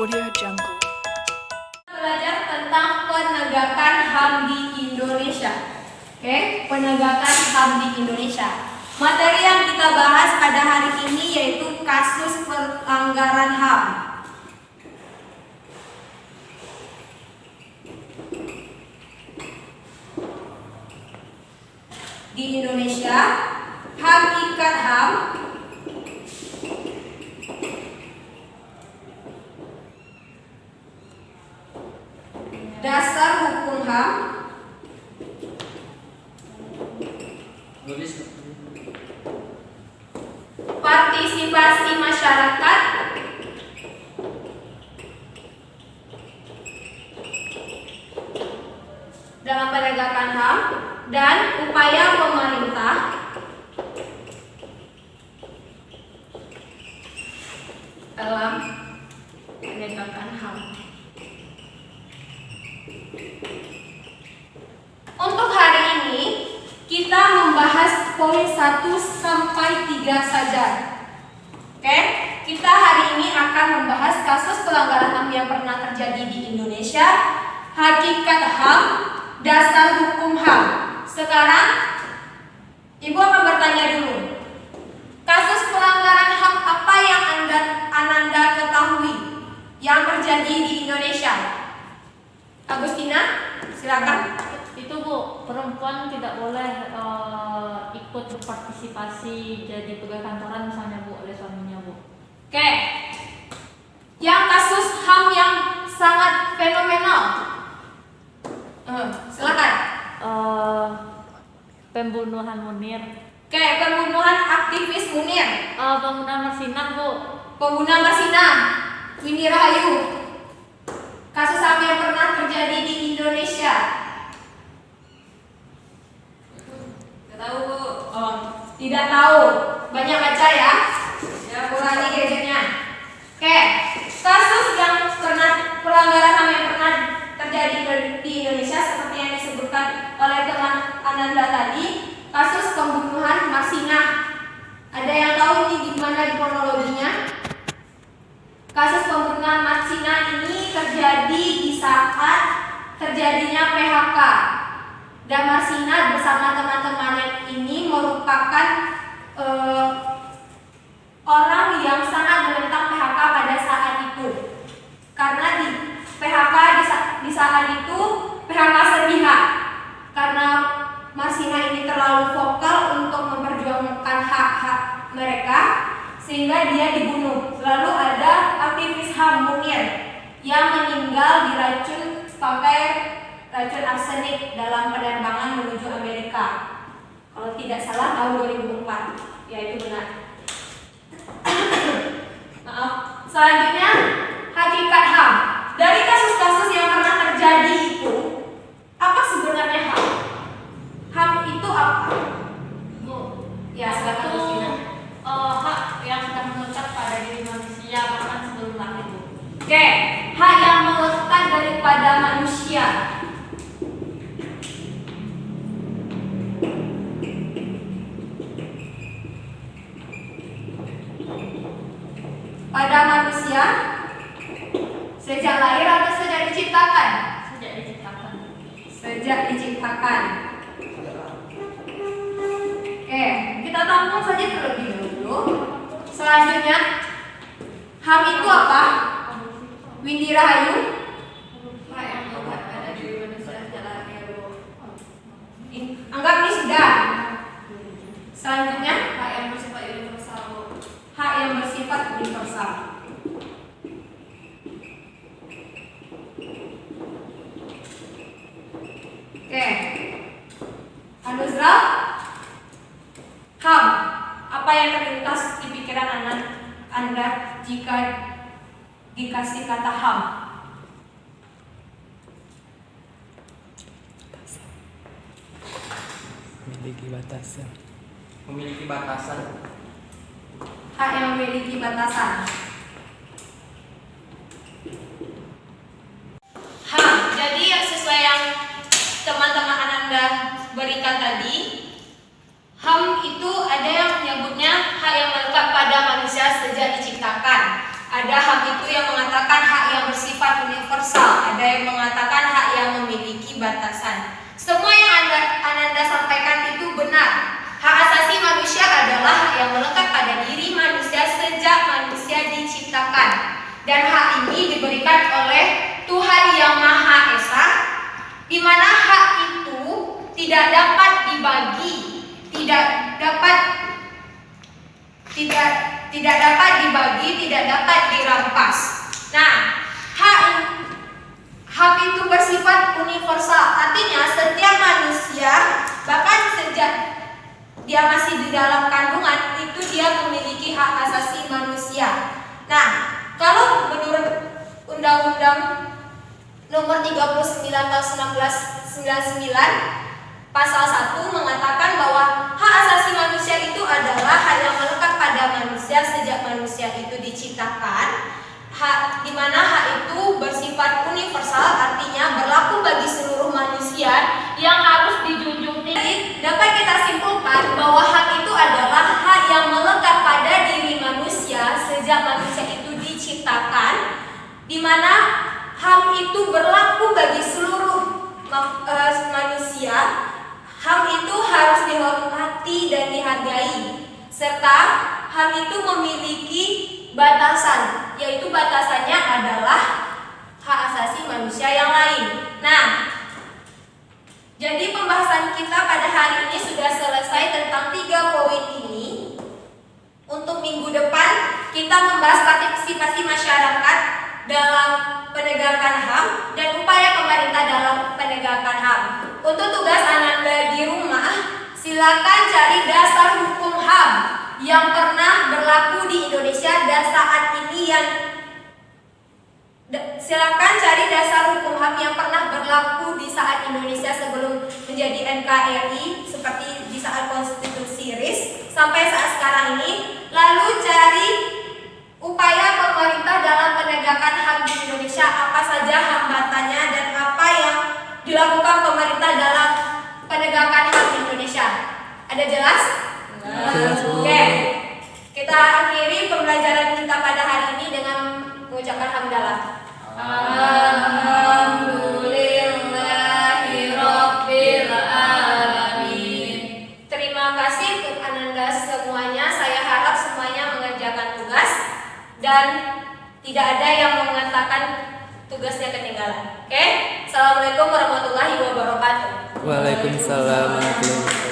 Audio Jungle. Belajar tentang penegakan HAM di Indonesia. Oke, penegakan HAM di Indonesia. Materi yang kita bahas pada hari ini yaitu kasus pelanggaran HAM. Di Indonesia, hakikat HAM dasar hukum HAM partisipasi masyarakat dalam penegakan HAM dan upaya pemerintah dalam penegakan HAM. Untuk hari ini kita membahas poin 1 sampai 3 saja. Oke, kita hari ini akan membahas kasus pelanggaran HAM yang pernah terjadi di Indonesia, hakikat HAM, dasar hukum HAM. Sekarang Ibu akan bertanya dulu. Kasus pelanggaran HAM apa yang Ananda ketahui yang terjadi di Indonesia? Agustina, silakan. Itu Bu, perempuan tidak boleh ikut berpartisipasi jadi pegawai kantoran misalnya Bu oleh suaminya Bu. Oke. Yang kasus HAM yang sangat fenomenal. Silakan. Pembunuhan Munir. Oke, pembunuhan aktivis Munir. Pembunuhan Marsinah Bu. Pembunuhan Marsinah, Windy Rahayu. Kasus HAM yang pernah terjadi di Indonesia. Tidak tahu Bu. Oh, tidak tahu. Banyak baca ya. Ya, kurangi gadgetnya. Oke, kasus yang pernah pelanggaran HAM yang pernah terjadi di Indonesia seperti yang disebutkan oleh teman Ananda tadi, kasus pembunuhan Marsinah. Ada yang tahu ini gimana kronologinya? Kasus pembunuhan Marsinah ini terjadi di saat terjadinya PHK. Dan Marsinah bersama teman-temannya ini merupakan orang yang sangat menentang PHK pada saat itu. Karena di PHK di saat itu PHK sepihak. Karena Marsinah ini terlalu vokal untuk memperjuangkan hak-hak mereka sehingga dia dibunuh. Lalu ada aktivis HAM Munir yang meninggal diracun pakai racun arsenik dalam penerbangan menuju Amerika. Kalau tidak salah tahun 2004. Ya, itu benar. Maaf. Selanjutnya hakikat HAM. Dari kasus-kasus yang pernah terjadi itu, apa sebenarnya HAM? HAM itu apa? Bu, Ya, silakan itu Christina. hak yang sudah melekat pada diri manusia bahkan sebelum lahir Bu. Oke, hak yang melekat daripada manusia. Pada manusia sejak lahir atau sejak diciptakan? Sejak diciptakan. Sejak diciptakan. Oke, kita tampung saja terlebih dahulu. Selanjutnya, HAM itu apa? Windy Rahayu. Hak yang melekat pada diri manusia sejak lahir. Anggap ini sudah. Selanjutnya, hak yang bersifat universal. Hak yang bersifat universal. Oke, Anuzra, HAM, apa yang terlintas di pikiran Anda jika dikasih kata HAM? Memiliki batasan. Memiliki batasan. Hak yang memiliki batasan. HAM, jadi yang sesuai yang teman-teman Ananda berikan tadi, HAM itu ada yang menyebutnya hak yang melekat pada manusia sejak diciptakan. Ada HAM itu yang mengatakan hak yang bersifat universal, ada yang mengatakan hak yang memiliki batasan. Semua yang Ananda sampaikan itu benar. Hak asasi manusia adalah hak yang melekat pada diri manusia sejak manusia diciptakan. Dan hak ini diberikan oleh Tuhan Yang Maha Esa, di mana hak itu tidak dapat dibagi, tidak dapat dirampas. Nah, hak itu bersifat universal, artinya setiap manusia, bahkan sejak dia masih di dalam kandungan, itu dia memiliki hak asasi manusia. Nah, kalau menurut Undang-Undang Nomor 39 Tahun 1999 Pasal 1 mengatakan bahwa hak asasi manusia itu adalah hak yang melekat pada manusia sejak manusia itu diciptakan. Di mana hak itu bersifat universal, artinya berlaku bagi seluruh manusia yang harus dijunjung tinggi. Dapat kita simpulkan bahwa hak itu adalah hak yang melekat pada diri manusia sejak manusia itu diciptakan, di mana HAM itu berlaku bagi seluruh manusia. HAM itu harus dihormati dan dihargai, serta HAM itu memiliki batasan, yaitu batasannya adalah hak asasi manusia yang lain. Nah, jadi pembahasan kita pada hari ini sudah selesai tentang 3 poin ini. Untuk minggu depan kita membahas partisipasi masyarakat dalam penegakan HAM dan upaya pemerintah dalam penegakan HAM. Untuk tugas Ananda di rumah, silakan cari dasar hukum HAM yang pernah berlaku di Indonesia dan saat ini silakan cari dasar hukum HAM yang pernah berlaku di saat Indonesia sebelum menjadi NKRI, seperti di saat konstitusi RIS sampai saat sekarang ini. Lalu cari upaya pemerintah dalam penegakan HAM di Indonesia, apa saja hambatannya dan apa yang dilakukan pemerintah dalam penegakan HAM di Indonesia. Ada jelas? Jelas, Bu. Oke. Kita akhiri pembelajaran kita pada hari ini dengan mengucapkan hamdalah. Alhamdulillahirabbil alamin. Terima kasih untuk Ananda semuanya. Saya harap semuanya mengerjakan tugas dan tidak ada yang mengatakan tugasnya ketinggalan. Oke? Assalamualaikum warahmatullahi wabarakatuh. Waalaikumsalam warahmatullahi wabarakatuh.